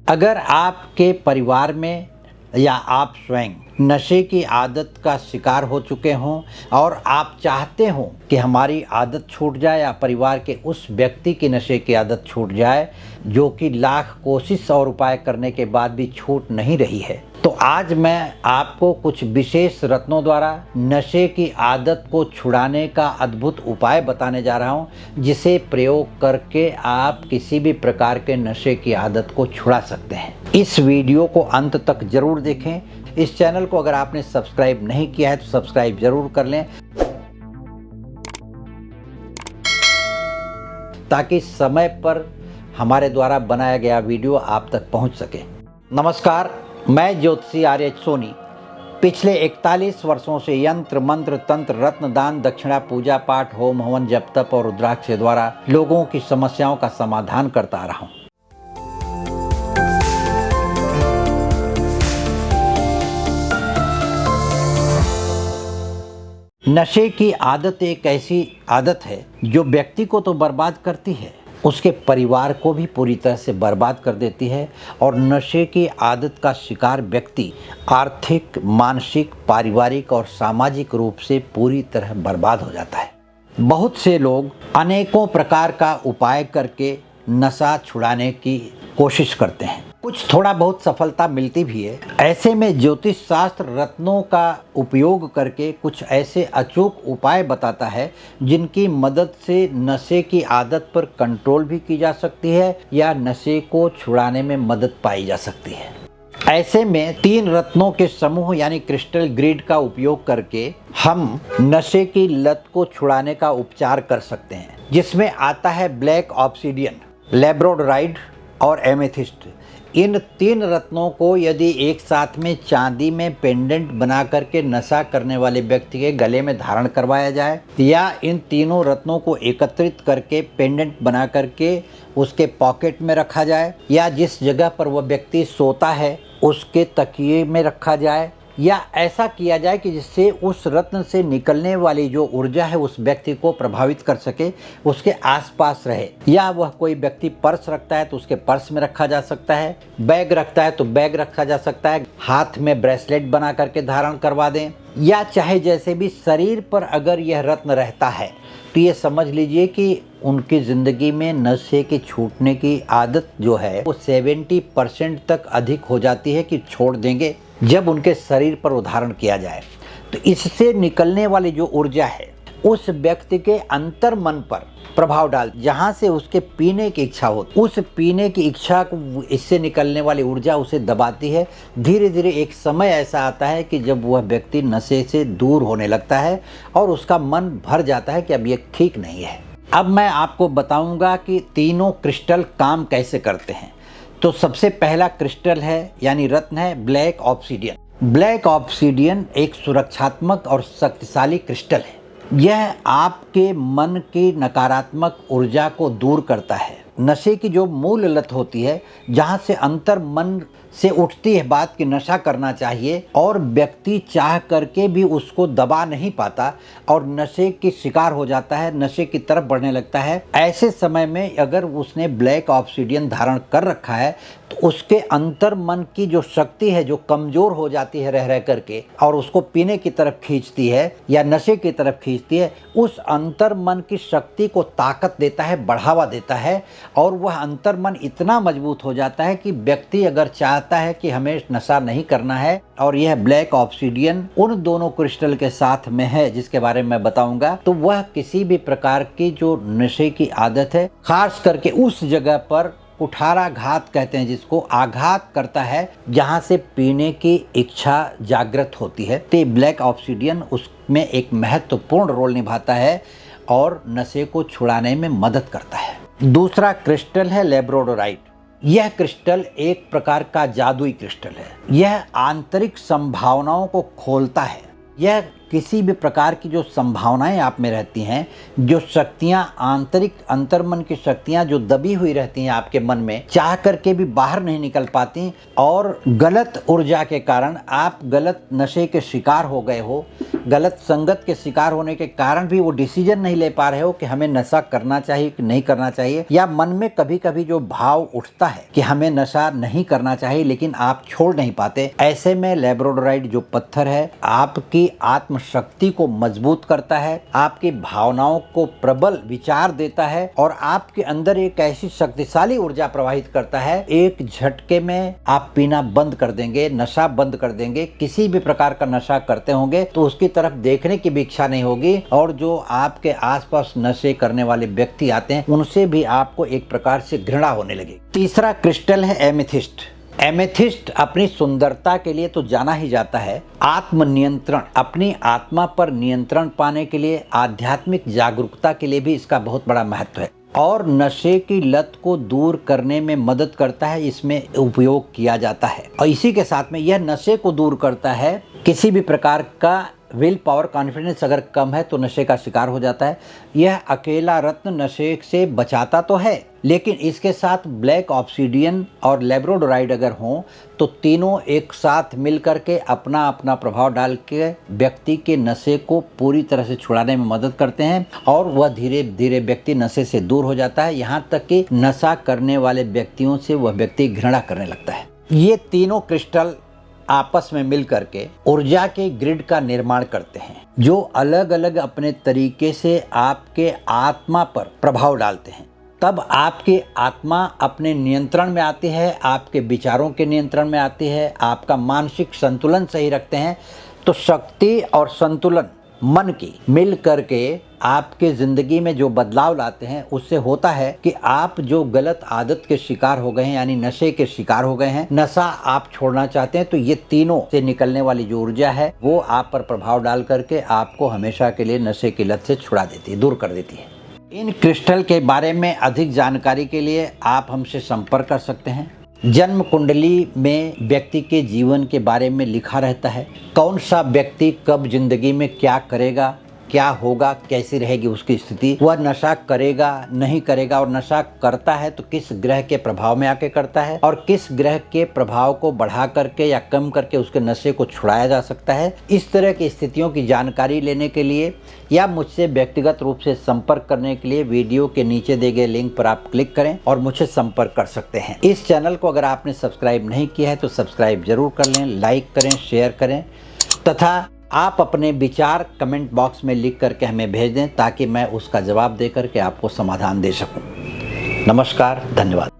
अगर आपके परिवार में या आप स्वयं नशे की आदत का शिकार हो चुके हों और आप चाहते हो कि हमारी आदत छूट जाए या परिवार के उस व्यक्ति की नशे की आदत छूट जाए जो कि लाख कोशिश और उपाय करने के बाद भी छूट नहीं रही है, तो आज मैं आपको कुछ विशेष रत्नों द्वारा नशे की आदत को छुड़ाने का अद्भुत उपाय बताने जा रहा हूं, जिसे प्रयोग करके आप किसी भी प्रकार के नशे की आदत को छुड़ा सकते हैं। इस वीडियो को अंत तक जरूर देखें। इस चैनल को अगर आपने सब्सक्राइब नहीं किया है तो सब्सक्राइब जरूर कर लें, ताकि समय पर हमारे द्वारा बनाया गया वीडियो आप तक पहुंच सके। नमस्कार, मैं ज्योतिषी आर्यच सोनी पिछले 41 वर्षों से यंत्र मंत्र तंत्र रत्न दान दक्षिणा पूजा पाठ होम हवन जप तप और रुद्राक्ष द्वारा लोगों की समस्याओं का समाधान करता आ रहा हूं। नशे की आदत एक ऐसी आदत है जो व्यक्ति को तो बर्बाद करती है, उसके परिवार को भी पूरी तरह से बर्बाद कर देती है। और नशे की आदत का शिकार व्यक्ति आर्थिक, मानसिक, पारिवारिक और सामाजिक रूप से पूरी तरह बर्बाद हो जाता है। बहुत से लोग अनेकों प्रकार का उपाय करके नशा छुड़ाने की कोशिश करते हैं, कुछ थोड़ा बहुत सफलता मिलती भी है। ऐसे में ज्योतिष शास्त्र रत्नों का उपयोग करके कुछ ऐसे अचूक उपाय बताता है जिनकी मदद से नशे की आदत पर कंट्रोल भी की जा सकती है या नशे को छुड़ाने में मदद पाई जा सकती है। ऐसे में 3 रत्नों के समूह यानी क्रिस्टल ग्रिड का उपयोग करके हम नशे की लत को छुड़ाने का उपचार कर सकते हैं, जिसमें आता है ब्लैक ऑब्सिडियन, लैब्राडोराइट और एमेथिस्ट। इन 3 रत्नों को यदि एक साथ में चांदी में पेंडेंट बना करके नशा करने वाले व्यक्ति के गले में धारण करवाया जाए या इन तीनों रत्नों को एकत्रित करके पेंडेंट बना करके उसके पॉकेट में रखा जाए या जिस जगह पर वह व्यक्ति सोता है उसके तकिए में रखा जाए, या ऐसा किया जाए कि जिससे उस रत्न से निकलने वाली जो ऊर्जा है उस व्यक्ति को प्रभावित कर सके, उसके आसपास रहे। या वह कोई व्यक्ति पर्स रखता है तो उसके पर्स में रखा जा सकता है, बैग रखता है तो बैग रखा जा सकता है, हाथ में ब्रेसलेट बना करके धारण करवा दें, या चाहे जैसे भी शरीर पर अगर यह रत्न रहता है तो ये समझ लीजिए कि उनकी ज़िंदगी में नशे की छूटने की आदत जो है वो 70% तक अधिक हो जाती है कि छोड़ देंगे जब उनके शरीर पर उधारण किया जाए। तो इससे निकलने वाली जो ऊर्जा है उस व्यक्ति के अंतर मन पर प्रभाव डाल, जहाँ से उसके पीने की इच्छा हो, उस पीने की इच्छा को इससे निकलने वाली ऊर्जा उसे दबाती है। धीरे धीरे एक समय ऐसा आता है कि जब वह व्यक्ति नशे से दूर होने लगता है और उसका मन भर जाता है कि अब ये ठीक नहीं है। अब मैं आपको बताऊंगा कि तीनों क्रिस्टल काम कैसे करते हैं। तो सबसे पहला क्रिस्टल है यानी रत्न है ब्लैक ऑब्सिडियन। ब्लैक ऑब्सिडियन एक सुरक्षात्मक और शक्तिशाली क्रिस्टल है। यह आपके मन की नकारात्मक ऊर्जा को दूर करता है। नशे की जो मूल लत होती है, जहाँ से अंतर मन से उठती है बात कि नशा करना चाहिए और व्यक्ति चाह करके भी उसको दबा नहीं पाता और नशे की शिकार हो जाता है, नशे की तरफ बढ़ने लगता है। ऐसे समय में अगर उसने ब्लैक ऑब्सिडियन धारण कर रखा है तो उसके अंतर मन की जो शक्ति है जो कमज़ोर हो जाती है रह करके और उसको पीने की तरफ खींचती है या नशे की तरफ खींचती है, उस अंतर मन की शक्ति को ताकत देता है, बढ़ावा देता है और वह अंतर मन इतना मजबूत हो जाता है कि व्यक्ति अगर चाहता है कि हमें नशा नहीं करना है, और यह ब्लैक ऑब्सिडियन उन दोनों क्रिस्टल के साथ में है जिसके बारे में बताऊंगा, तो वह किसी भी प्रकार की जो नशे की आदत है, खास करके उस जगह पर कुठाराघात कहते हैं जिसको, आघात करता है जहां से पीने की इच्छा जागृत होती है। तो ब्लैक ऑब्सिडियन उसमें एक महत्वपूर्ण रोल निभाता है और नशे को छुड़ाने में मदद करता है। दूसरा क्रिस्टल है लैब्राडोराइट। यह क्रिस्टल एक प्रकार का जादुई क्रिस्टल है। यह आंतरिक संभावनाओं को खोलता है। यह किसी भी प्रकार की जो संभावनाएं आप में रहती हैं, जो शक्तियां, आंतरिक अंतर्मन की शक्तियां जो दबी हुई रहती हैं आपके मन में, चाह करके भी बाहर नहीं निकल पाती, और गलत ऊर्जा के कारण आप गलत नशे के शिकार हो गए हो, गलत संगत के शिकार होने के कारण भी वो डिसीजन नहीं ले पा रहे हो कि हमें नशा करना चाहिए कि नहीं करना चाहिए, या मन में कभी कभी जो भाव उठता है कि हमें नशा नहीं करना चाहिए लेकिन आप छोड़ नहीं पाते, ऐसे में लैब्राडोराइट जो पत्थर है आपकी आत्म शक्ति को मजबूत करता है, आपकी भावनाओं को प्रबल विचार देता है और आपके अंदर एक ऐसी शक्तिशाली ऊर्जा प्रवाहित करता है, एक झटके में आप पीना बंद कर देंगे, नशा बंद कर देंगे। किसी भी प्रकार का नशा करते होंगे तो उसकी तरफ देखने की भी इच्छा नहीं होगी, और जो आपके आसपास नशे करने वाले व्यक्ति आते हैं उनसे भी आपको एक प्रकार से घृणा होने लगेगी। तीसरा क्रिस्टल है एमेथिस्ट। एमेथिस्ट अपनी सुंदरता के लिए तो जाना ही जाता है, आत्मनियंत्रण, अपनी आत्मा पर नियंत्रण पाने के लिए, आध्यात्मिक जागरूकता के लिए भी इसका बहुत बड़ा महत्व है, और नशे की लत को दूर करने में मदद करता है, इसमें उपयोग किया जाता है। और इसी के साथ में यह नशे को दूर करता है, किसी भी प्रकार का विल पावर, कॉन्फिडेंस अगर कम है तो नशे का शिकार हो जाता है। यह अकेला रत्न नशे से बचाता तो है, लेकिन इसके साथ ब्लैक ऑब्सीडियन और लैब्राडोराइट अगर हों तो तीनों एक साथ मिल करके अपना अपना प्रभाव डाल के व्यक्ति के नशे को पूरी तरह से छुड़ाने में मदद करते हैं, और वह धीरे धीरे व्यक्ति नशे से दूर हो जाता है, यहाँ तक कि नशा करने वाले व्यक्तियों से वह व्यक्ति घृणा करने लगता है। ये तीनों क्रिस्टल आपस में मिल करके ऊर्जा के ग्रिड का निर्माण करते हैं, जो अलग अलग अपने तरीके से आपके आत्मा पर प्रभाव डालते हैं। तब आपकी आत्मा अपने नियंत्रण में आती है, आपके विचारों के नियंत्रण में आती है, आपका मानसिक संतुलन सही रखते हैं। तो शक्ति और संतुलन मन की मिल करके आपके ज़िंदगी में जो बदलाव लाते हैं, उससे होता है कि आप जो गलत आदत के शिकार हो गए हैं, यानी नशे के शिकार हो गए हैं, नशा आप छोड़ना चाहते हैं, तो ये तीनों से निकलने वाली जो ऊर्जा है वो आप पर प्रभाव डाल करके आपको हमेशा के लिए नशे की लत से छुड़ा देती है, दूर कर देती है। इन क्रिस्टल के बारे में अधिक जानकारी के लिए आप हमसे संपर्क कर सकते हैं। जन्म कुंडली में व्यक्ति के जीवन के बारे में लिखा रहता है, कौन सा व्यक्ति कब जिंदगी में क्या करेगा, क्या होगा, कैसी रहेगी उसकी स्थिति, वह नशा करेगा नहीं करेगा, और नशा करता है तो किस ग्रह के प्रभाव में आके करता है, और किस ग्रह के प्रभाव को बढ़ा करके या कम करके उसके नशे को छुड़ाया जा सकता है। इस तरह की स्थितियों की जानकारी लेने के लिए या मुझसे व्यक्तिगत रूप से संपर्क करने के लिए वीडियो के नीचे दिए गए लिंक पर आप क्लिक करें और मुझसे संपर्क कर सकते हैं। इस चैनल को अगर आपने सब्सक्राइब नहीं किया है तो सब्सक्राइब जरूर कर लें, लाइक करें, शेयर करें, तथा आप अपने विचार कमेंट बॉक्स में लिख करके हमें भेज दें ताकि मैं उसका जवाब दे करके आपको समाधान दे सकूं। नमस्कार, धन्यवाद।